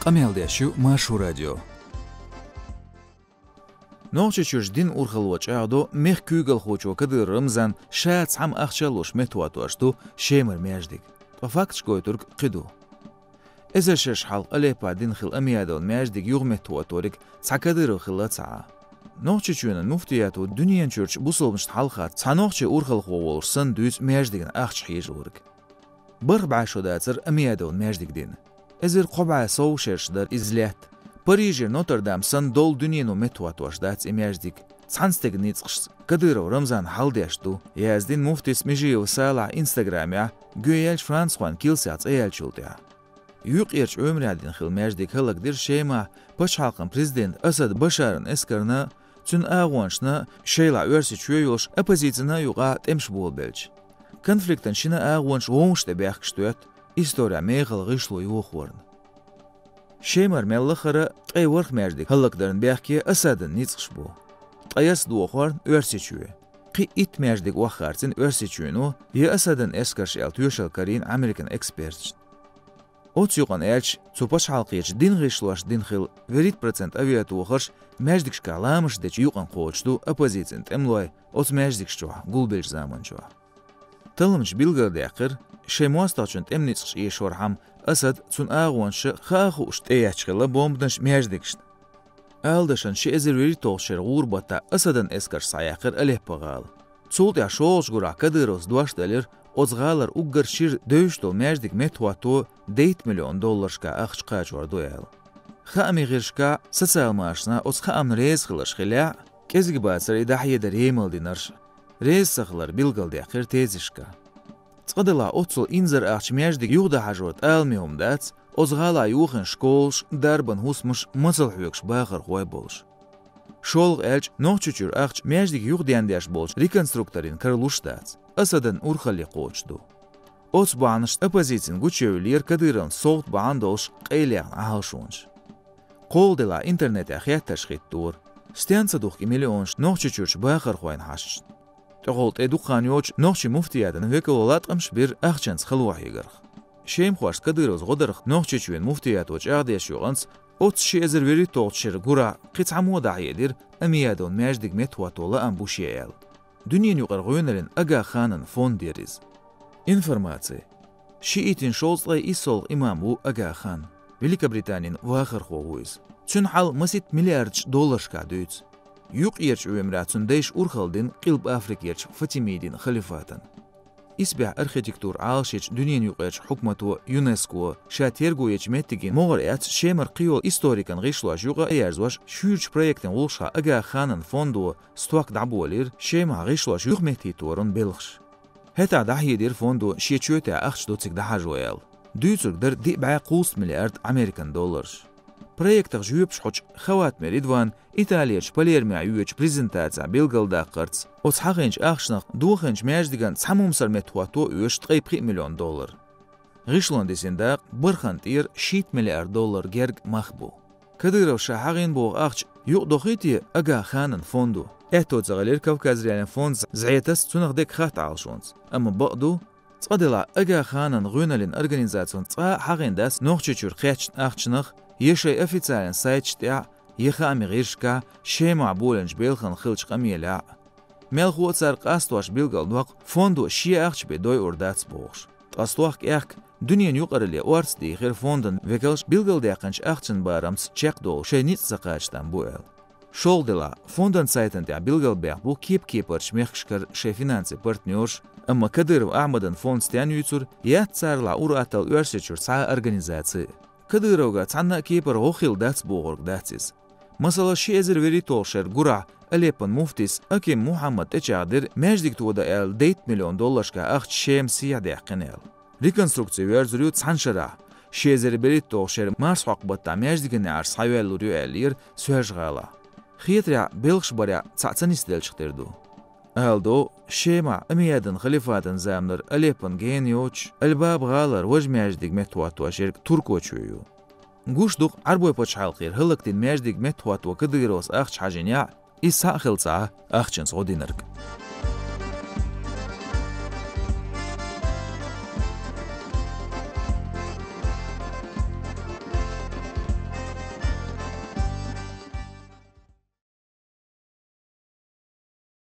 قميلداشو ماشو راديو نوچچوش دين урхалвоч аадо мех кюгал хочо кадыр рамзан шац хам ахчалош метуатуашту шемер мяждик то факт шкойтурк қиду эзешеш хал алепа дин хил амиадон мяждик юг метуаторик цакадыр хилаца ноччуна муфтияту дүниен чурч бусолмш халха цанохче урхал ховолсан дүз мяждигин ахч хижурк бір башудацыр амиадон мяждик дин эзер қоба соу шершдар излят Парижер Нотр-Дам сан дол дүниену метуатуашдац имяждик цанстег ницқш кадыров рамзан халдешту яздин муфтис межиев сала инстаграмя гюэльч францхан килсяц эялчулдя юқ ерч өмрядин хил мяждик хылагдир шейма паш халқын президент Асад Башарын эскарна цүн ағуаншна шейла өрси чуйолш оппозицина юға темш болбелч конфликтан шина ағуанш оңште бяхкштуят история мейхал ғишлу юқуарн شيمر ملخرة تقي ورخ ماجدك هلق درن بيحكي أسادن نيتقش بو تقياس دو أخوارن أرسيشوه قي إت ماجدك وخارتن أرسيشوينو يا أسادن إسكرش إل تويشل كارين أمريكان إكسبيرتش أوتسيقان إلش تسوباش حالقيش دين غيشلواش دين خيل وريد برسنت أوياتو وخرش ماجدكش كالامش ديش يوقان قوچدو أبوزيتن تملوي أوت ماجدكش جوا قولبيش زامن جوا تلمش بيلغر ديقر شيمواستاچن تمنيتقش إيشور حم أسد تون آغوانش خاخوشت إيحشغلا بومبدنش مياجدكشت آلدشن شي إزر ويري توغشر غورباتا أسدن إسكرش ساياقر أليه بغال تسولت يا شوغش غورا كديروز دواش دالير أوزغالر أقر شير دوشتو مياجدك متواتو $8 مليون شكا أخش قاجور دويل خامي غيرشكا سسال ماشنا أوز خام ريز خلش خلاع كيزك باسر إداحية در يمل دينرش ريز سخلر بيلغل ديقر تيزشكا تقدلا أوتسل إنزر أخش مياجدك يوغدا حاجوت آلميهم دات أوزغالا يوخن شكولش دربن هوسمش مصل حيوكش باخر خوي بولش شولغ ألج نوچچور أخش مياجدك يوغديان دياش بولش ريكونستركتورين كرلوش دات أسدن أورخالي قوچدو أوتس بانش أبازيتين گوچيولير كديران صوت باندولش قيليان أهالشونش قول دلا إنترنت أخيات تشخيط دور ستيانسا مليونش نوچچورش باخر خوين حاشش تقولت إدوخانيوش نوشي مفتيادن ويكولولات أمش بير أخشنس خلوح يغرخ شيم خواش كديروز غدرخ نوشي چوين مفتياتوش أغديش يغنس أوتس شي إزر ويري توغتشير غورا قيت عمو دعيدير أميادون ماجدك متواتولا أمبوشيال دنيا يغر غيونرين أغا خانن فون ديريز إنفرماتي شي إيتين شولزلاي إيسول إمامو أغا خان Великобританин واخر خوويز چون حال مسيت $1 شكا دويتز يوق يرش ويمراتون ديش أورخالدين قلب أفريق يرش فتيميدين خليفاتن إسبع أرخيتكتور عالشيش دنيا يوق يرش حكمتو يونسكو شاتيرغو يرش متگين مغريات شيمر قيول إستوريكان غيشلواش يوغا ايارزواش شورج برويكتن ولشا أغا خانن فوندو ستواك دعبولير شيمها غيشلواش يوغ مهتيتورن بلخش هتا دحي دير فوندو شيتشوتا أخش دوتسك دحاجويل دوتسك در دي بعا $1 مليار проектах жүйөпш хоч хават меридван Италияч Палермо юеч презентация белгалда кырц оц хагынч ахшнах духынч мяждиган самумсар метуато $3 миллион Гишландисинда бирхантир $6 миллиард герг махбу кадыров шахагын бог ахч юк дохити ага ханан фонду эхто загалер кавказриан фонд зайтас цунагдек хат алшонс ама баду цадела ага ханан гүналин организацион ца хагындас нохчучур хяч ахчнах يشي أفيتالين سايتشتع يخامي غيرشكا شي معبولنج بيلخن خلش قميلا ملخو تسارق أستواش بيلغل دوق فوندو شي أخش بدوي أرداتس بوغش أستواق إخك دنيا يقرلي أورس دي غير فوندن ويكلش بيلغل ديقنش أخشن بارمس تشيق دول شي نيت ساقاشتان بوئل شول دلا فوندن سايتن تع بيلغل بيح بو كيبرش ميخشكر شي فينانسي بارتنيورش أما كدر أعمدن فوند ستيان يوتر ياتسار أوراتل أرسيشور سا أرغانيزاتي كديروغا تعنا كيبر غوخيل داتس بوغرق داتسيز مثلا شي ازر ويري تولشر غورا أليبن مفتيس أكيم محمد تجادر ماجدك تودا $8 مليون شكا أخت شيم سيادة قنال ريكونستركسيو يرزريو تسانشرا شي ازر ويري تولشر مارس حقبتا ماجدك نعر سايوال لوريو ألير سوهجغالا خيطريا بيلخش بريا تسعتنيس دلشختردو أهلدو شيما أميادن خليفاتن زامنر أليبن جينيوش الباب غالر وج ماجدك متواتوا شرك تركو چويو گوش دوق عربوي پوچ حلقير هلقتين ماجدك متواتوا كديروس أخش حاجنيا إسا خلصا أخشنس غودينرك